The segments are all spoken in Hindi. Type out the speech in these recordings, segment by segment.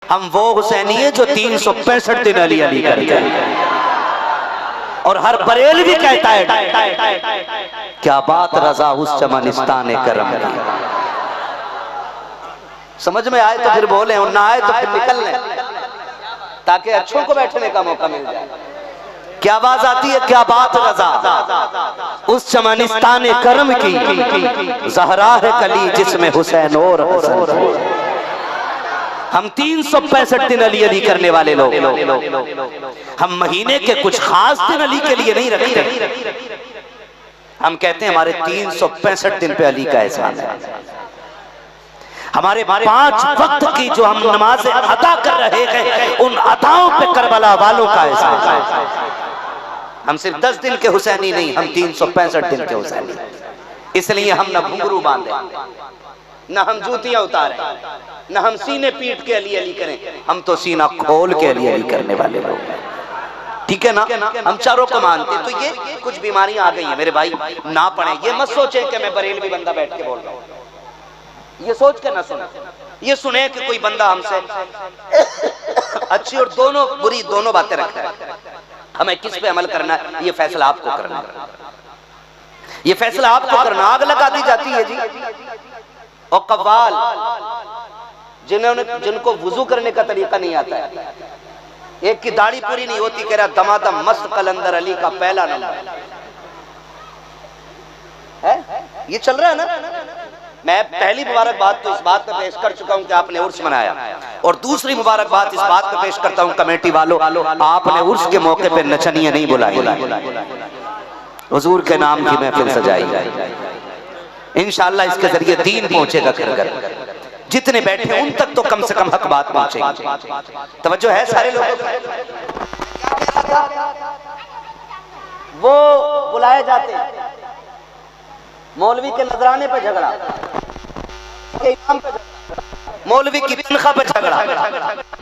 हम वो हुसैनी है जो 365 दिन अली अली करते हैं। और हर बरेल भी कहता है क्या बात रजा उस चमनिस्तान करम की। समझ में आए तो फिर बोले और ना आए तो फिर निकल लें, ताकि अच्छों को बैठने का मौका मिल जाए। क्या आवाज आती है, क्या बात रजा उस चमनिस्तान करम की, ज़हरा है कली जिसमें हुसैन और हसन। हम 365 दिन अली अली करने वाले लोग, हम महीने के कुछ खास दिन अली के लिए नहीं रखते। हम कहते हैं हमारे 365 दिन पे अली का एहसान है। हमारे 5 वक्त की जो हम नमाजें अदा कर रहे हैं, उन अदाओं पे करबला वालों का एहसान है। हम सिर्फ 10 दिन के हुसैनी नहीं, हम 365 दिन के हुसैनी। इसलिए हम न घुंघरू बांधे, न हम जूतियां उतारें, न हम सीने पीट के अली अली करें, हम तो सीना खोल के अली अली करने वाले लोग हैं। ठीक है ना? हम चारों को मानते। तो ये कुछ बीमारियां आ गई हैं मेरे भाई, ना पढ़े। ये मत सोचे कि मैं बरेलवी बंदा बैठ के बोल रहा हूं, ये सोच के ना सुने। ये सुने कि कोई बंदा हमसे अच्छी और दोनों बुरी दोनों बातें रखता है। हमें किस पे अमल करना है, ये फैसला आपको करना है। ये फैसला आपको करना। आग लगा दी जाती है जी। और कव्वाल जिनको वुजू करने का तरीका नहीं आता है, एक की दाढ़ी पूरी नहीं होती, कह रहा दमादम मस्त कलंदर अली का पहला नंबर है। ये चल रहा है ना। मैं पहली मुबारकबाद तो इस बात पर पेश कर चुका हूं कि आपने उर्स मनाया, और दूसरी मुबारकबाद इस बात पर पेश करता हूं कमेटी वालों, आपने उर्स के मौके पर नचनियां नहीं बुलाई, हुजूर के नाम की महफिल सजाई। इंशाअल्लाह इसके जरिए दीन पहुंचेगा घर घर। जितने बैठे उन तक तो कम से कम हक बात पहुंचेगी। तवज्जो है सारे लोगों को? वो बुलाए जाते मौलवी के नजराने पे झगड़ा, के इमाम पे झगड़ा, मौलवी की तनख्वाह पे झगड़ा,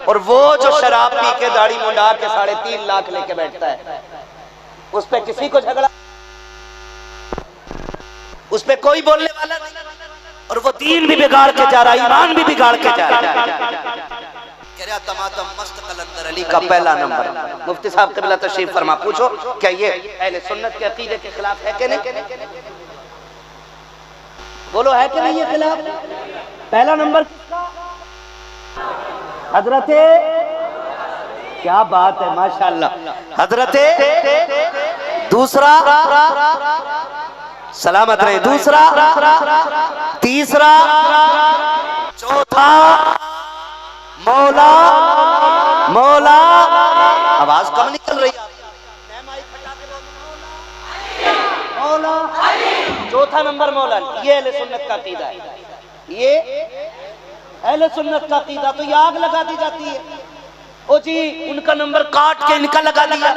और वो जो शराब पी के दाढ़ी मुंडा के 3.5 लाख लेके बैठता है, उस पे किसी को झगड़ा, उस पे कोई बोलने वाला नहीं। और वो दीन भी बिगाड़ के जा रहा, ईमान भी बिगाड़ के जा रहा। कह रहा तमादम मस्त कलंदर अली का पहला नंबर। मुफ्ती साहब कबिला तशरीफ फरमा, पूछो क्या ये अहले सुन्नत के अकीदे के खिलाफ है कि नहीं? बोलो है कि नहीं ये खिलाफ? पहला नंबर हजरते, क्या बात है माशाअल्लाह, हजरते। दूसरा सलामत रहे, दूसरा, तीसरा, चौथा मौला। मौला आवाज कम निकल रही है। मौला, चौथा नंबर मौला। ये अहले सुन्नत का अकीदा है। ये अहले सुन्नत का अकीदा। तो ये आग लगा दी जाती है। ओ जी उनका नंबर काट के इनका लगा दिया।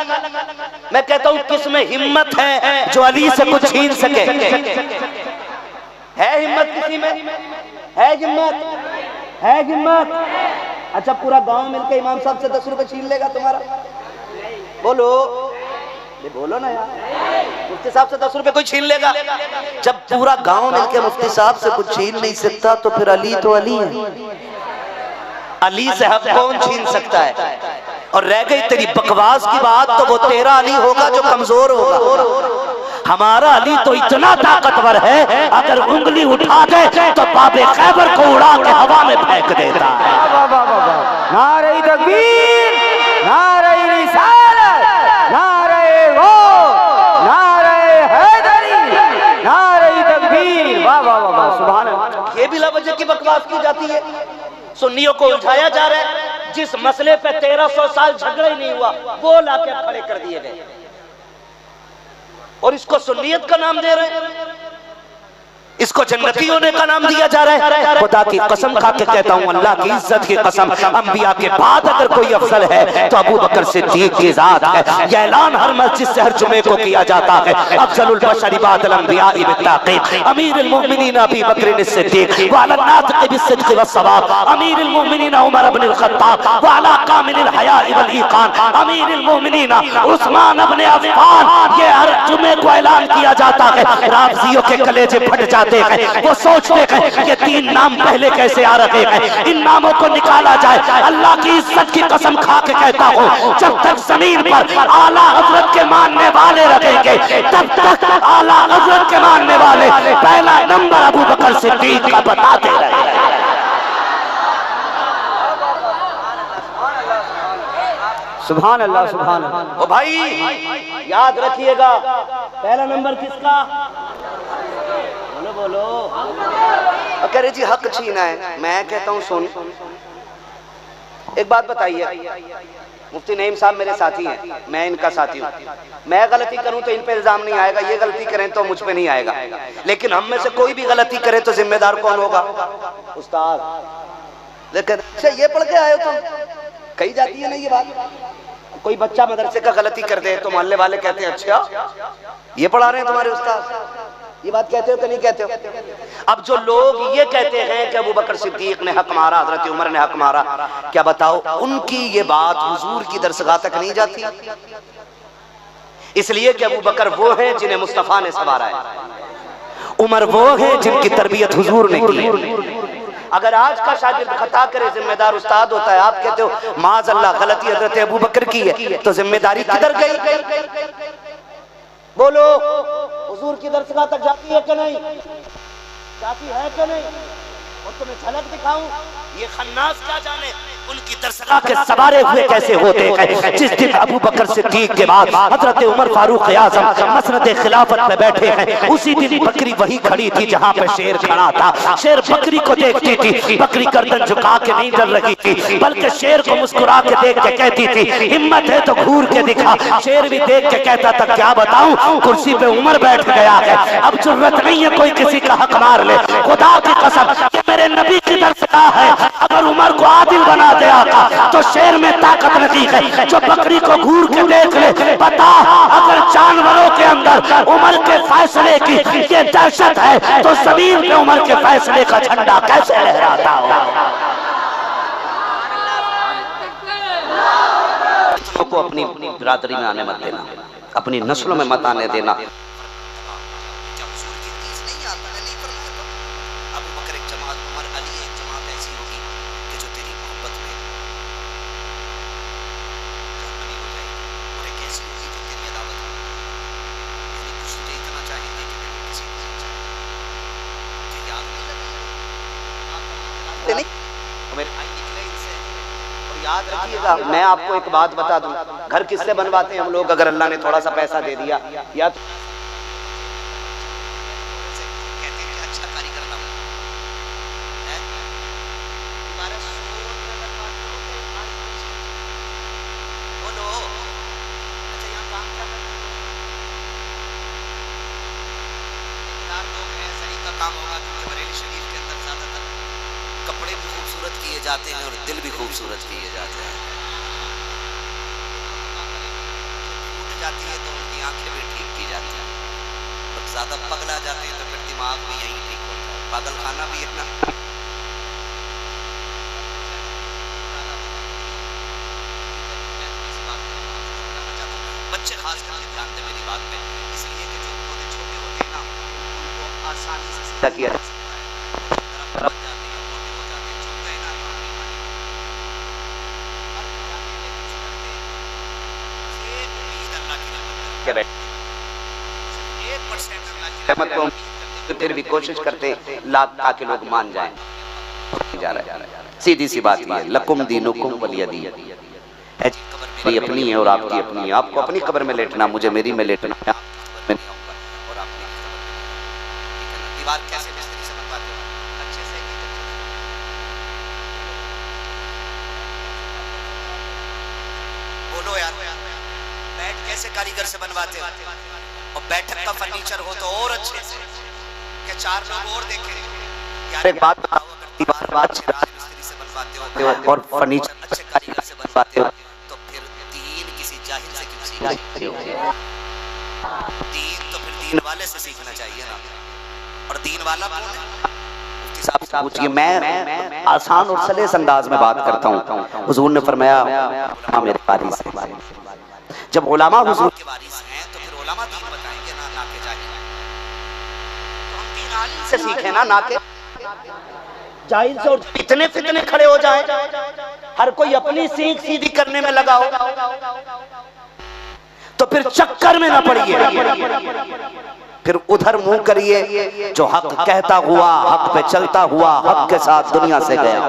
मैं कहता हूं किसमें हिम्मत है जो अली से कुछ छीन सके? है हिम्मत किसी में? है हिम्मत? है हिम्मत? अच्छा पूरा गांव मिलकर इमाम साहब से 10 रुपए छीन लेगा तुम्हारा? बोलो, बोलो ना यार। मुफ्ती साहब से 10 रुपए कोई छीन लेगा? जब पूरा गांव मिलकर मुफ्ती साहब से कुछ छीन नहीं सकता तो फिर अली तो अली है। अली से हक कौन छीन सकता है? और रह गई तेरी बकवास की बात, तो वो तेरा अली होगा जो कमजोर होगा। हमारा अली तो इतना ताकतवर है, अगर उंगली उठा दे तो बाबे खैबर को उड़ा के हवा में फेंक देता है। नारे तकबीर, नारे रिसालत, नारे गौस, नारे हैदरी, नारे तकबीर। वाह वाह वाह, सुभान अल्लाह। ये भी लावजह की बकवास की जाती है। सुन्नियों को उलझाया जा रहा है। जिस मसले पे 1300 साल झगड़ा ही नहीं हुआ, वो लाके खड़े कर दिए गए, और इसको सुन्नियत का नाम दे रहे हैं। इसको जन्नती होने का नाम दिया जा रहा है। खुदा की कसम खा के कहता हूँ, अल्लाह की इज्जत की कसम, अंबिया के बाद अगर कोई अफजल है तो अबू बकर सिद्दीक की जात है। यह ऐलान हर मस्जिद से हर जुमे को किया जाता है। अफजलुल बशर बादल अंबिया बित्ताक़ीक़ अमीरुल मोमिनीन अबू बकर सिद्दीक व अला नातिक़ बिस्सिद्क़ वस्सवाब अमीरुल मोमिनीन उमर इब्नुल खत्ताब व अला कामिलिल हया वल ईक़ान अमीरुल मोमिनीन उस्मान इब्न अफ़्फ़ान। ये हर जुमे को ऐलान किया जाता है। राफ़िज़ियों के कलेजे फट जाते खाते हैं वो सोचते हैं ये 3 नाम पहले कैसे आ रहे हैं, इन नामों को निकाला जाए। अल्लाह की इज्जत की कसम खा के कहता हूँ, जब तक जमीन पर आला हजरत के मानने वाले रहेंगे तब तक आला हजरत के मानने वाले पहला नंबर अबू बकर सिद्दीक का बताते रहे। सुभान अल्लाह, सुभान अल्लाह। ओ भाई याद रखिएगा, पहला नंबर किसका? बोलो बोलो। कह रहे जी हक छीना है। मैं कहता हूँ सुन, एक बात बताइए, मुफ्ती नईम साहब मेरे साथी हैं, मैं इनका साथी हूँ। मैं गलती करूं तो इन पे इल्जाम नहीं आएगा, ये गलती करें तो मुझ पे नहीं आएगा। लेकिन हम में से कोई भी गलती करे तो जिम्मेदार कौन होगा? उस्ताद। लेकिन अच्छा ये पढ़ के आए हो तुम, कही जाती है ना ये बात। कोई बच्चा मदरसे का गलती कर दे तो मोहल्ले वाले कहते हैं अच्छा ये पढ़ा रहे हैं तुम्हारे उस्ताद, ये बात कहते हो कि नहीं कहते हो? अब जो लोग ये कहते हैं कि अबू बकर सिद्दीक ने हक मारा, हजरत उमर ने हक मारा, क्या बताओ उनकी ये बात हुजूर की दरसगाह तक नहीं जाती? इसलिए कि अबू बकर वो हैं जिन्हें मुस्तफा ने संवारा है, उमर वो हैं जिनकी तरबियत हुजूर ने की है। अगर आज का शागिर्द खता करे जिम्मेदार उस्ताद होता है। आप कहते हो माज़ अल्लाह गलती हजरत अबू बकर की है, तो जिम्मेदारी किधर गई? बोलो, हुजूर की दरसगाह तक जाती है कि नहीं? जाती है कि नहीं? और तुम्हें झलक दिखाऊं, ये खन्नास क्या जाने उनकी दरसगाह के सवारे हुए कैसे होते हैं। जिस दिन अबू बकर सिद्दीक के बाद हजरत उमर फारूक आज़म मसनद खिलाफत पे बैठे हैं, उसी दिन बकरी वही खड़ी थी जहां पे शेर खड़ा था। शेर बकरी को देखती थी, बकरी गर्दन झुका के नहीं डर रही थी, बल्कि शेर को मुस्कुरा के देख के कहती थी हिम्मत है तो घूर के दिखा। शेर भी देख के कहता था क्या बताऊं, कुर्सी पे उमर बैठ गया है, अब जरूरत नहीं है कोई किसी का हक मार ले। खुदा की कसम ये मेरे नबी की दरसगाह है, अगर उमर को आदिल बना दे आका तो शेर में ताकत नहीं है जो बकरी को घूर के देख ले। बता अगर जानवरों के अंदर उमर के फैसले की ये दहशत है तो जमीन पे उमर के फैसले का झंडा कैसे लहराता हो? को अपनी बिरादरी में आने मत देना, अपनी नस्लों में मत आने देना। याद रखिएगा, मैं आपको एक बात बता दूं, घर किससे बनवाते हैं हम लोग? अगर अल्लाह ने थोड़ा सा पैसा दे दिया या तो कहते हैं कि अच्छा कारीगर ना बोलो, अच्छा यहाँ काम क्या कर रहे लोग हैं, सही का काम होगा क्योंकि बरेली शरीफ के अंदर ज्यादातर कपड़े भी खूबसूरत किए जाते हैं और दिल भी खूबसूरत किए जाते हैं। टूट जाती है तो उनकी आंखें भी ठीक की जाती हैं, और ज्यादा पगला जाते हैं तो फिर दिमाग भी यहीं ठीक होता है। पागल खाना भी है ना। बच्चे खास करके ध्यान दें मेरी बात पे, इसलिए कि जो पौधे छोटे होते हैं ना उनको आसानी से सीधा किया फिर भी कोशिश करते लाख ताकि लोग मान जाएं। जा रहा है सीधी सी बात ये, लकुम दीनुकुम वलिय दीन। मेरी अपनी है और आपकी अपनी है, आपको अपनी कब्र में लेटना, मुझे मेरी में लेटना है। और आपने दीवार कैसे मिस्त्री से बनवाते हो? अच्छे से बोलो यार, बेड कैसे कारीगर से बनवाते हो? और बैठक का फर्नीचर हो तो और अच्छे से कि 4 लोग और देखें। यार एक बात बताओ, अगर दीवार अच्छे राजमिस्त्री से बनवाते हो और फर्नीचर अच्छे कारीगर से बनवाते हो तो फिर दीन किसी जाहिल से क्यों सीखना? दीन तो फिर दीन वाले से सीखना चाहिए ना। और दीन वाला कौन है? मुफ्ती साहब से पूछिए। मैं आसान और सलेस अंदाज में बात करता हूँ। हुजूर ने फरमाया मेरे वारिस है। जब उलमा हुजूर के वारिस हैं तो फिर उलमा दीन बताएंगे ना, ना के जाहिल। तो हम दीन आलिम से सीखे ना के जाहिल से। और इतने फितने खड़े हो जाए, हर कोई अपनी सीख सीधी करने में लगा हो, तो फिर चक्कर में ना पड़िए, फिर उधर मुंह करिए। जो हक कहता हुआ, हक पे चलता हुआ, हक के साथ दुनिया से गया,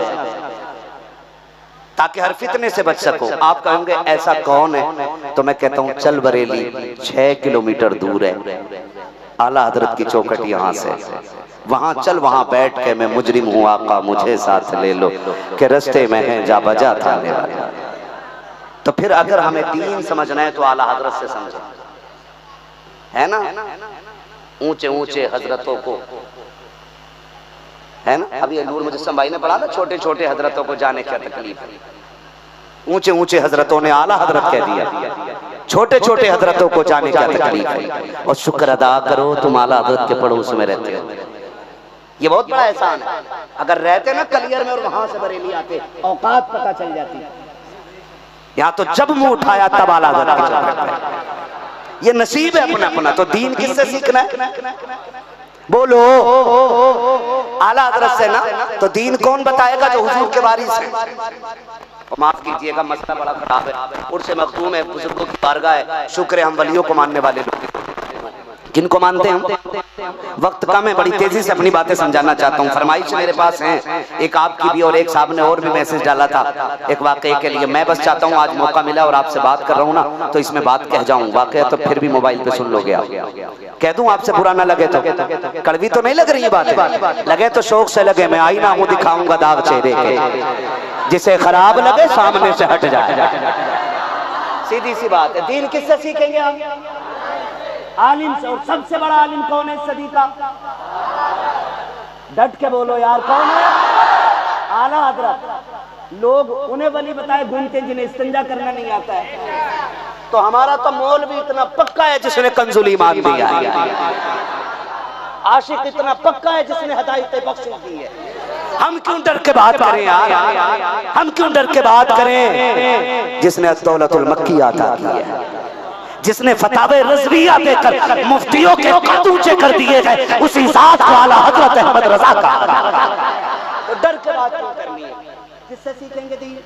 ताकि हर फितने से बच सको। आप कहोगे ऐसा कौन है, तो मैं कहता हूं चल बरेली 6 किलोमीटर दूर है, आला हजरत की चौखट यहाँ से, वहां चल, वहां बैठ के मैं मुजरिम हूं आका मुझे साथ ले लो, के रस्ते में है जा बजा थाने वाला। तो फिर अगर हमें दीन समझना है तो आला हजरत से समझो, है ना। ऊंचे ऊंचे हजरतों को, है ना, अभी नूर मुजस्सम भाई ने पढ़ा ना, छोटे छोटे हजरतों को जाने क्या तकलीफ है। ऊंचे ऊंचे हजरतों ने आला हजरत कह दिया, छोटे छोटे हजरतों को जाने क्या तकलीफ है। और शुक्र अदा करो तुम आला हजरत के पड़ोस में रहते हो, ये बहुत बड़ा एहसान है। अगर रहते ना कलियर में और वहां से बरेली आते, औकात पता चल जाती। यहाँ तो जब मुंह उठाया तब आला हजरत की चौखट पे। ये नसीब है अपना अपना। तो दीन किससे सीखना है, बोलो आला हजरत से ना। तो दीन कौन बताएगा, जो हुजूर के वारिस है। माफ कीजिएगा मसला बड़ा खराब है, उर्से मखदूम है, बुजुर्गों की बारगाह है, शुक्र है हम वलियों को मानने वाले लोग। किनको मानते हैं हम? वक्त कम है, बड़ी तेजी से अपनी बातें समझाना चाहता हूँ। फरमाइश मेरे पास है, एक आपकी भी और एक साहब ने और भी मैसेज डाला था एक वाकये के लिए। मैं बस चाहता हूँ आज मौका मिला और आपसे बात कर रहा हूँ ना, तो इसमें बात कह जाऊँ। वाकया तो फिर भी मोबाइल पे सुन लोगे आप, कह दूं आपसे बुरा ना लगे तो। कड़वी तो नहीं लग रही है बात, लगे तो शौक से लगे। मैं आईना हूँ, दिखाऊंगा दाग चेहरे के, जिसे खराब लगे सामने से हट जाए। सीधी सी बात है। दीन किससे सीखेंगे हम? आलिम से। और सबसे बड़ा आलिम कौन है इस सदी का? डट के बोलो यार, कौन है? आला हजरत। लोग उन्हें वली बताए घूमते हैं जिन्हें इस्तिंजा करना नहीं आता है। तो हमारा तो मौल भी इतना पक्का है जिसने कंजुली मान दिया, आशिक इतना पक्का है जिसने हिदायत बख्शिश दी है। हम क्यों डर के बात करें यार, हम क्यों डर के बात करें जिसने दौलतुल मक्की अता की है, जिसने फतावे रज़विया देकर मुफ्तियों के कद ऊंचे कर दिए हैं, उसी जात को आला हजरत अहमद रजा का। तो डर के बात क्यों करनी है? किससे सीखेंगे दीन?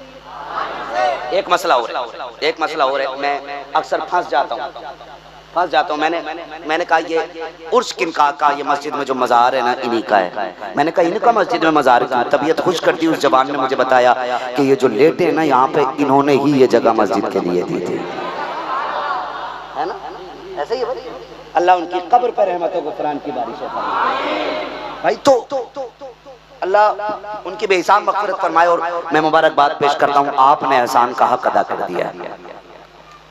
एक मसला और है, एक मसला और है। मैं अक्सर फंस जाता हूँ। मैंने कहा ये उर्स किन का ये मस्जिद में जो मज़ार है ना इन्हीं का है। मैंने कहा इनका मस्जिद में मज़ार क्यों? तबीयत खुश करती उस जवान ने मुझे बताया कि ये जो लेटे हैं ना यहाँ पे, इन्होंने ही ये जगह मस्जिद के लिए दी थी, है ना। ऐसे ही है, अल्लाह उनकी कब्र पर रहमत व गुफरान की बारिश हो भाई। तो अल्लाह उनकी बेहिसाब मग़फ़िरत फरमाए। और मैं मुबारकबाद पेश करता हूँ, आपने एहसान का हक अदा कर दिया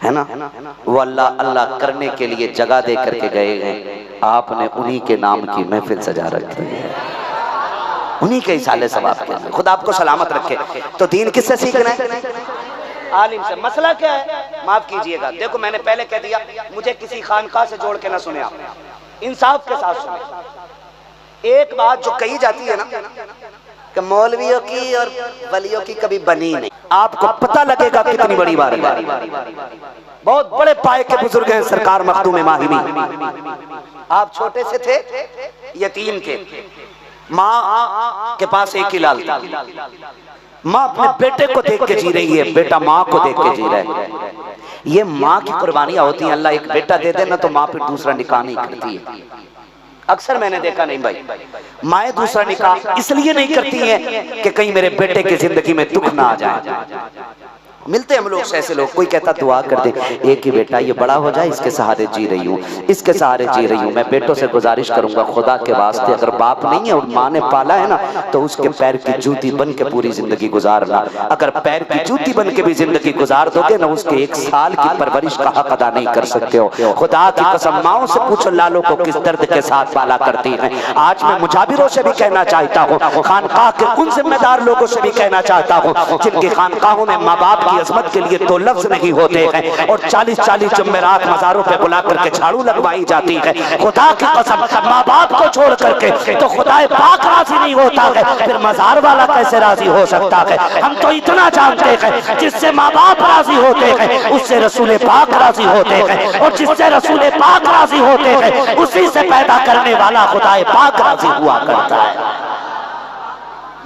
है ना। वो अल्लाह करने के लिए जगह दे करके गए हैं, आपने उन्हीं के नाम की महफिल सजा रखी है, उन्हीं के इसाले सवाब के लिए। खुदा आपको सलामत रखे। तो दीन किससे सीखना है? आलिम से। मसला क्या है? माफ कीजिएगा, देखो मैंने पहले कह दिया, मुझे किसी खानका से जोड़ के ना सुने आप, इंसाफ के साथ सुने। एक बात जो कही जाती है ना कि मौलवियों की और वलियों की कभी बनी नहीं, आपको पता लगेगा कितनी बड़ी बात है। बहुत बड़े पाए के बुजुर्ग हैं सरकार मखदूम माहिमी। आप छोटे से थे, यतीम थे, माँ के पास एक ही लाल था। माँ अपने बेटे को देख के जी रही है, बेटा माँ को देख के जी रहा है। ये माँ की कुर्बानियां होती हैं। अल्लाह एक बेटा दे देना तो माँ फिर दूसरा निकाह नहीं करती है। अक्सर मैंने देखा, नहीं भाई, माएँ दूसरा निकाह इसलिए नहीं करती हैं कि कहीं मेरे बेटे की जिंदगी में दुख ना आ जाए। मिलते हम लोग से ऐसे लोग, कोई कहता दुआ कर दे, एक ही बेटा ये बड़ा हो जाए, इसके सहारे जी रही हूँ, इसके सहारे जी रही हूँ। मैं बेटों से गुजारिश करूंगा खुदा के वास्ते, अगर बाप नहीं है और माँ ने पाला है ना, तो उसके पैर की जूती बन के पूरी जिंदगी गुजारना। अगर पैर की जूती बन के भी जिंदगी गुजार दोगे ना, उसके 1 साल की परवरिश का हक अदा नहीं कर सकते हो। खुदा की कसम, माओ से पूछो लालों को किस दर्द के साथ पाला करती है। आज मैं मुजाबिरों से भी कहना चाहता हूँ, खानकाह के उन जिम्मेदार लोगों से भी कहना चाहता हूँ जिनकी खानकाहों में माँ बाप की अजमत के लिए तो लफ्ज नहीं होते हैं, और 40-40 जुम्मेरात मज़ारों पे बुला करके झाड़ू लगवाई जाती है। खुदा की कसम, माँ बाप को छोड़ करके तो खुदाए पाक राजी नहीं होता है, फिर मज़ार वाला कैसे राजी हो सकता है? हम तो इतना जानते हैं, जिससे माँ बाप राजी होते हैं उससे रसूल पाक राजी होते हैं, और जिससे रसूल पाक राजी होते हैं उसी से पैदा करने वाला खुदाए पाक राजी हुआ करता है।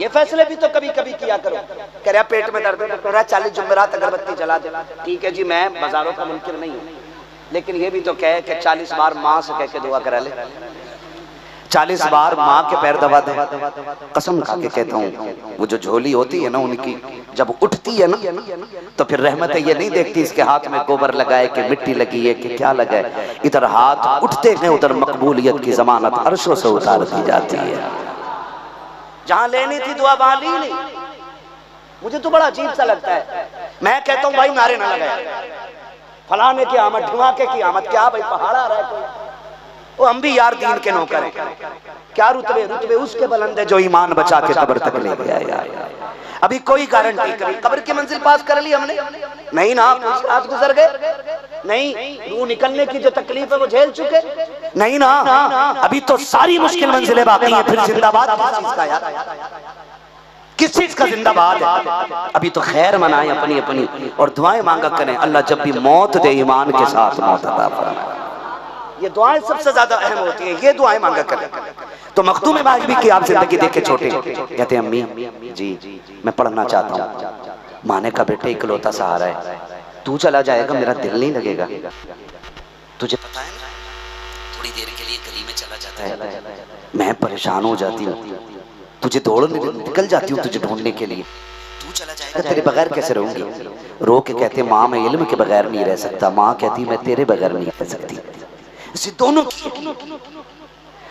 ये फैसले भी तो कभी कभी किया करो। कह रहा पेट में दर्द है, कह रहा 40 जुम्मेरात अगरबत्ती जला दे। ठीक है जी, मैं बाजारों का मुनकिर नहीं हूँ, लेकिन ये भी तो कहे कि 40 बार माँ से कह के दुआ करा ले, 40 बार माँ के पैर दबा दे। कसम खा के कहता हूँ, वो जो झोली होती है ना उनकी, जब उठती है ना तो फिर रहमत ये नहीं देखती इसके हाथ में गोबर लगाए कि मिट्टी लगी है कि क्या लगा है। इधर हाथ उठते हैं, उधर मकबूलियत की जमानत अर्शों से उतार दी जाती है। जहां लेनी थी दुआ वहां ली नहीं। मुझे तो बड़ा अजीब सा लगता है। मैं कहता हूँ भाई नारे ना लगाए, फलाने की आमद, ढिमाके की आमद, क्या भाई पहाड़ आ रहा है कोई? वो हम भी यार दीन के नौकर हैं। क्या रुतबे? रुतबे उसके बुलंद है जो ईमान बचा के कब्र तक ले गया यार। अभी कोई गारंटी कभी कब्र की मंजिल पास कर ली हमने? नहीं ना, आज गुजर गए। नहीं, रूह निकलने की जो तकलीफ है वो झेल चुके? नहीं ना, अभी तो सारी मुश्किल मंजिलें बाकी हैं। फिर जिंदाबाद किस चीज का यार? किस चीज का जिंदाबाद है? अभी तो खैर मनाएं अपनी अपनी और दुआएं मांगा करें, अल्लाह जब भी मौत दे ईमान के साथ मौत अता फरमाए। ये दुआएं सबसे ज्यादा अहम होती हैं, ये दुआएं मांगा करें। तो मखदूम माजबी की आप जिंदगी देखे छोटे, कहते हैं अम्मी जी मैं पढ़ना चाहता हूँ। माँ ने कहा बेटे इकलौता सहारा है, तू चला जाएगा मेरा दिल नहीं लगेगा। तुझे पता है थोड़ी देर के लिए गली में चला जाता है, मैं परेशान हो जाती हूँ, तुझे दौड़ निकल जाती हूँ तुझे ढूंढने के लिए, तू चला जाएगा तेरे बगैर कैसे रहूंगी? रो के कहते माँ मैं इल्म के बगैर नहीं रह सकता। माँ कहती मैं तेरे बगैर नहीं रह सकती। इसी दोनों की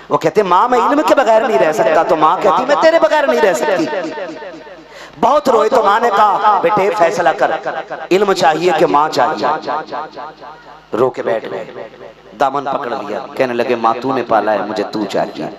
वो कहते माँ मैं इल्म के बगैर नहीं रह सकता, तो माँ कहती मैं तेरे बगैर नहीं रह सकती। बहुत रोए तो माँ ने कहा बेटे फैसला कर, इल्म चाहिए कि माँ चाहिए? रो के बैठ गए, दामन पकड़ लिया, कहने लगे माँ तूने पाला है, मुझे तू चाहिए।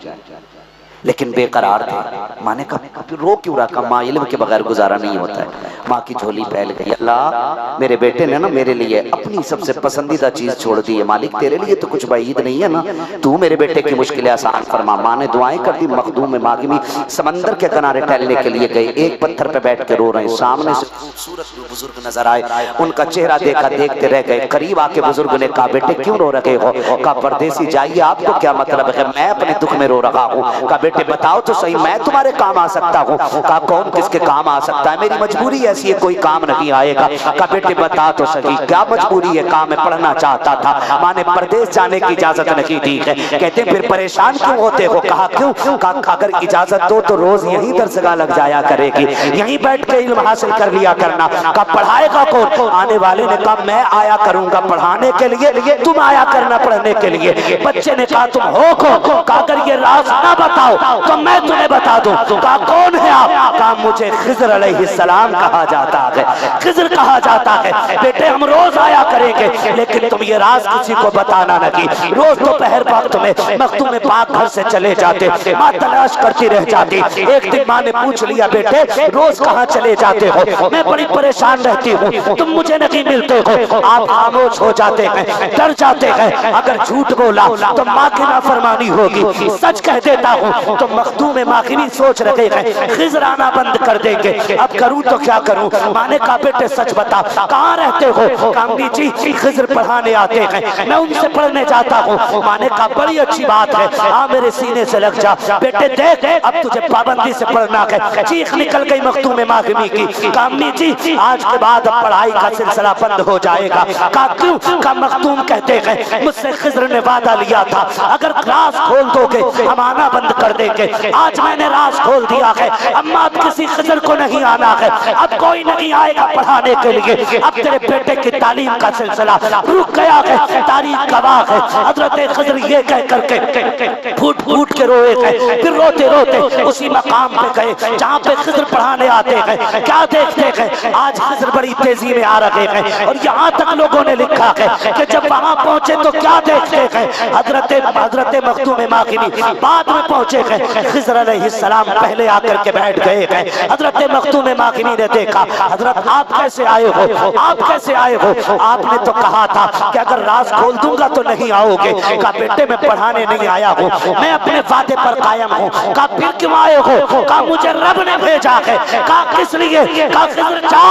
लेकिन बेकरार थे। माँ ने कहा रो क्यों रखा? माँ इल्म के बगैर गुजारा नहीं होता है। माँ की झोली फैल गई। अल्लाह मेरे बेटे ने ना मेरे लिए अपनी सबसे पसंदीदा चीज छोड़ दी है। मालिक तेरे लिए तो कुछ बाईद नहीं है ना, तू मेरे बेटे की मुश्किलें आसान फरमा। माँ ने दुआएं कर दी। मखदूम मागमी समंदर के किनारे टहलने के लिए गए, एक पत्थर पे बैठ के रो रहे। सामने से खूबसूरत बुजुर्ग नजर आए, उनका चेहरा देखा, देखते रह गए। करीब आके बुजुर्ग ने कहा बेटे क्यों रो रहे हो? कहा परदेसी जाइए, आपको क्या मतलब है, मैं अपने दुख में रो रहा हूँ। बेटे बताओ तो सही मैं तुम्हारे काम आ सकता हूँ? कहा कौन किसके काम आ सकता है, मेरी मजबूरी ऐसी है कोई काम नहीं आएगा। कहा बेटे बता तो सही क्या मजबूरी है? कहा मैं पढ़ना चाहता था, माँ ने परदेश जाने की इजाजत नहीं दी है। कहते फिर परेशान क्यों होते हो? कहा क्यों? कहा अगर इजाजत दो तो रोज यही दरसगाह लग जाया करेगी, यहीं बैठ के इल्म हासिल कर लिया करना। कहा पढ़ाएगा कौन? आने वाले ने कहा मैं आया करूंगा पढ़ाने के लिए, तुम आया करना पढ़ने के लिए। बच्चे ने कहा तुम हो कौन? कहा अगर ये राज ना बताओ तो मैं तुम्हें बता दूं। कहा कौन है आप? कहा मुझे खिज़र अलैहिस्सलाम कहा जाता है, खिज़र कहा जाता है। बेटे हम रोज आया करेंगे, लेकिन तुम ये राज किसी को बताना नहीं। रोज दोपहर वक्त में मखदूम पाक घर से चले जाते, माँ तलाश करती रह जाती। एक दिन माँ ने पूछ लिया बेटे रोज कहाँ चले जाते हो? मैं बड़ी परेशान रहती हूँ, तुम मुझे नहीं मिलते हो। आप खामोश हो जाते हैं, डर जाते हैं, अगर झूठ बोला तो माँ की नाफरमानी होगी, सच कह देता हूँ तो मखदूम माखनी सोच रहे हैं खिज़र आना बंद कर देंगे। अब करूं तो क्या करूं? माँ ने कहा बेटे सच बता कहाँ रहते हो? अम्मी जी खिज़र पढ़ाने आते हैं, मैं उनसे पढ़ने जाता हूँ। माँ ने कहा बड़ी अच्छी बात है, हाँ मेरे सीने से लग जा। बेटे देख अब तुझे पाबंदी से पढ़ना है। चीख निकल गई मखदूम माखनी की। अम्मी जी आज के बाद पढ़ाई का सिलसिला बंद हो जाएगा। कहा क्यों? कहा मखदूम कहते हैं मुझसे खिज़र ने वादा लिया था अगर क्लास खोल दोगे हम आना बंद कर देंगे। आज मैंने राज खोल दिया है, अम्मा अब किसी खिज़र को नहीं आना है, अब कोई नहीं आएगा पढ़ाने के लिए। अब तेरे बेटे की तालीम का सिलसिला रुक गया है। तारीख गवाह है हजरत खिज़र ये कह करके फूट फूट के रोए थे। फिर रोते रोते उसी मकाम पे गए जहाँ पे खिज़र पढ़ाने आते हैं। क्या देखते हैं आज खिज़र बड़ी तेजी में आ रहे हैं, और यहाँ तक लोगों ने लिखा है कि जब वहाँ पहुंचे तो क्या देखते हैं हजरत मखदूम माखनी बाद में पहुंचे खिज़र अलैहिस्सलाम पहले आकर के बैठ गए हैं। हजरत मखदूम माकिनी ने देखा, हजरत आप कैसे आए हो, आप कैसे आए हो? आपने तो कहा था कि अगर राज खोल दूंगा तो नहीं आओगे। कहा बेटे मैं पढ़ाने नहीं आया हूँ, मैं अपने वादे पर कायम हूँ। कहा फिर क्यों आए हो? कहा मुझे रब ने भेजा है। कहा किस लिए? कहा खिज़र जा,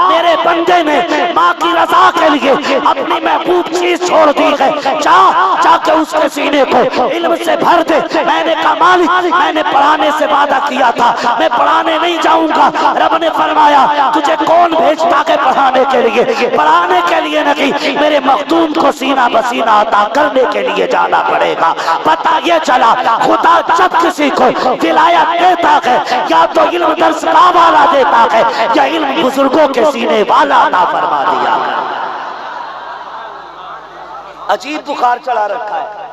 मेरे बंदे ने माँ की रजा के लिए अपनी महबूब चीज छोड़ दी है, जाके उसके सीने को इल्म से भर दे। मैंने कहा मालिक मैंने पढ़ाने से वादा किया था, मैं पढ़ाने नहीं जाऊंगा। रब ने फरमाया तुझे कौन भेजता है पढ़ाने के लिए? पढ़ाने के लिए नहीं, मेरे मखदूम को सीना बसीना अता करने के लिए जाना पड़ेगा। पता ये चला खुदा जब किसी को विलायत देता है या तो इल्म दर्स वाला देता है या इल्म बुजुर्गों के सीने वाला अता फरमा दिया। अजीब बुखार चढ़ा रखा है।